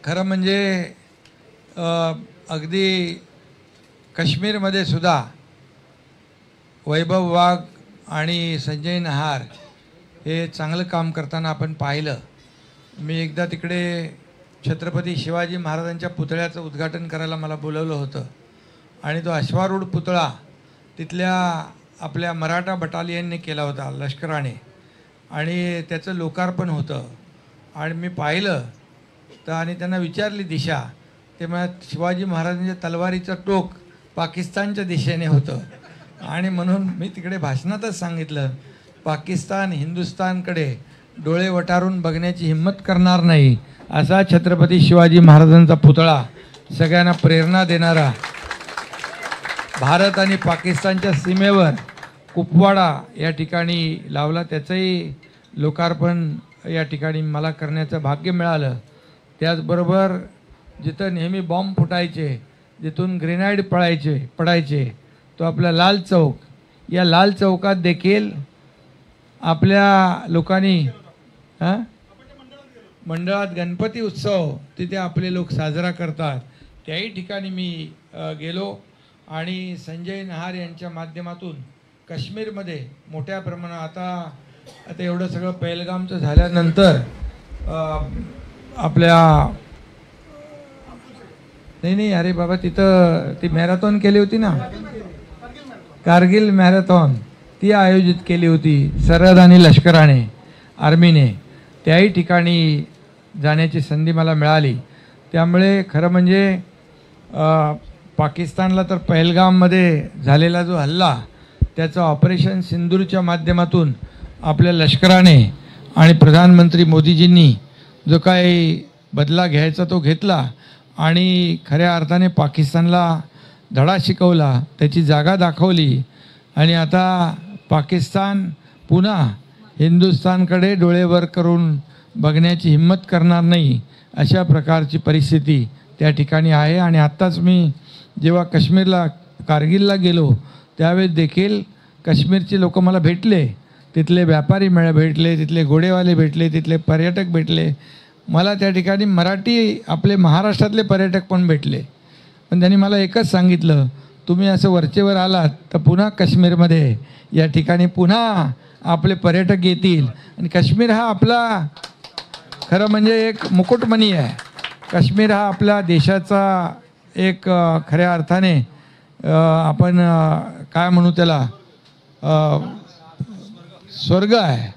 खरं म्हणजे अगदी काश्मीरमध्ये सुद्धा वैभव वाघ आणि संजय नहार हे चांगलं काम करताना आपण पाहिलं. मी एकदा तिकडे छत्रपती शिवाजी महाराजांच्या पुतळ्याचं उद्घाटन करायला मला बोलवलं होतं आणि तो अश्वारूढ पुतळा तिथल्या आपल्या मराठा बटालियनने केला होता, लष्कराने, आणि त्याचं लोकार्पण होतं. आणि मी पाहिलं तर आणि त्यांना विचारली दिशा, ते मला शिवाजी महाराजांच्या तलवारीचं टोक पाकिस्तानच्या दिशेने होतं. आणि म्हणून मी तिकडे भाषणातच सांगितलं, पाकिस्तान हिंदुस्थानकडे डोळे वटारून बघण्याची हिंमत करणार नाही, असा छत्रपती शिवाजी महाराजांचा पुतळा सगळ्यांना प्रेरणा देणारा भारत आणि पाकिस्तानच्या सीमेवर कुपवाडा या ठिकाणी लावला. त्याचंही लोकार्पण या ठिकाणी मला करण्याचं भाग्य मिळालं. त्याचबरोबर जिथं नेहमी बॉम्ब फुटायचे, जिथून ग्रेनाईड पडायचे तो आपला लाल चौक, या लाल चौकात देखील आपल्या लोकांनी मंडळात गणपती उत्सव तिथे आपले लोक साजरा करतात. त्याही ठिकाणी मी गेलो आणि संजय नहार यांच्या माध्यमातून काश्मीरमध्ये मोठ्या प्रमाणात आता एवढं सगळं पहलगामचं झाल्यानंतर आपल्या नाही अरे बाबा, तिथं ती मॅरेथॉन केली होती ना, कारगिल मॅरेथॉन, ती आयोजित केली होती सरहद आणि लष्कराने, आर्मीने. त्याही ठिकाणी जाण्याची संधी मला मिळाली. त्यामुळे खरं म्हणजे पाकिस्तानला तर पहलगाममध्ये झालेला जो हल्ला, त्याचं ऑपरेशन सिंदूरच्या माध्यमातून आपल्या लष्कराने आणि प्रधानमंत्री मोदीजींनी जो काही बदला घ्यायचा तो घेतला आणि खऱ्या अर्थाने पाकिस्तानला धडा शिकवला, त्याची जागा दाखवली. आणि आता पाकिस्तान पुन्हा हिंदुस्थानकडे डोळे वर करून बघण्याची हिंमत करणार नाही, अशा प्रकारची परिस्थिती त्या ठिकाणी आहे. आणि आत्ताच मी जेव्हा काश्मीरला कारगिलला गेलो त्यावेळेस देखील काश्मीरचे लोक मला भेटले, तिथले व्यापारी भेटले, तिथले घोडेवाले भेटले, तिथले पर्यटक भेटले. मला त्या ठिकाणी मराठी आपले महाराष्ट्रातले पर्यटक पण भेटले. पण त्यांनी मला एकच सांगितलं, तुम्ही असं वरचेवर आलात तर पुन्हा काश्मीरमध्ये या ठिकाणी पुन्हा आपले पर्यटक येतील. आणि काश्मीर हा आपला खरं म्हणजे एक मुकुटमणी आहे. काश्मीर हा आपल्या देशाचा एक खऱ्या अर्थाने आपण काय म्हणू त्याला, स्वर्ग आहे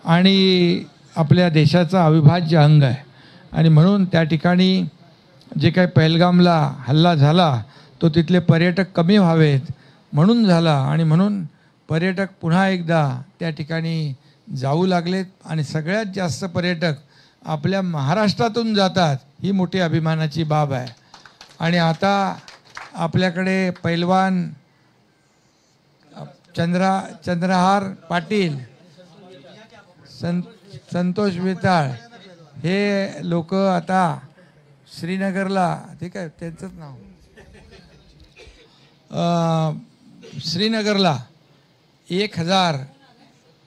आणि आपल्या देशाचा अविभाज्य अंग आहे. आणि म्हणून त्या ठिकाणी जे काही पहलगामला हल्ला झाला तो तिथले पर्यटक कमी व्हावेत म्हणून झाला. आणि म्हणून पर्यटक पुन्हा एकदा त्या ठिकाणी जाऊ लागलेत आणि सगळ्यात जास्त पर्यटक आपल्या महाराष्ट्रातून जातात, ही मोठी अभिमानाची बाब आहे. आणि आता आपल्याकडे पैलवान चंद्रहार पाटील, संतोष विताळ हे लोक आता श्रीनगरला, ठीक आहे त्यांचंच नाव, श्रीनगरला 1000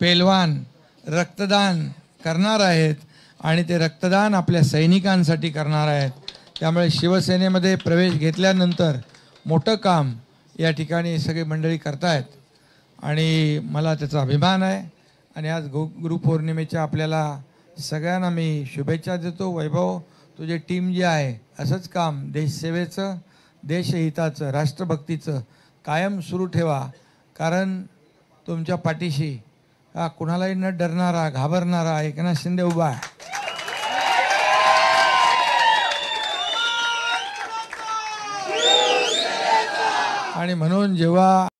पैलवान रक्तदान करणार आहेत आणि ते रक्तदान आपल्या सैनिकांसाठी करणार आहेत. त्यामुळे शिवसेनेमध्ये प्रवेश घेतल्यानंतर मोठं काम या ठिकाणी सगळी मंडळी करतायत आणि मला त्याचा अभिमान आहे. आणि आज गुरुपौर्णिमेच्या आपल्याला सगळ्यांना मी शुभेच्छा देतो. वैभव, तुझी टीम जी आहे असंच काम देशसेवेचं, देशहिताचं, राष्ट्रभक्तीचं कायम सुरू ठेवा. कारण तुमच्या पाठीशी कुणालाही न डरणारा घाबरणारा एकनाथ शिंदे उभा आहे. आणि म्हणून जेव्हा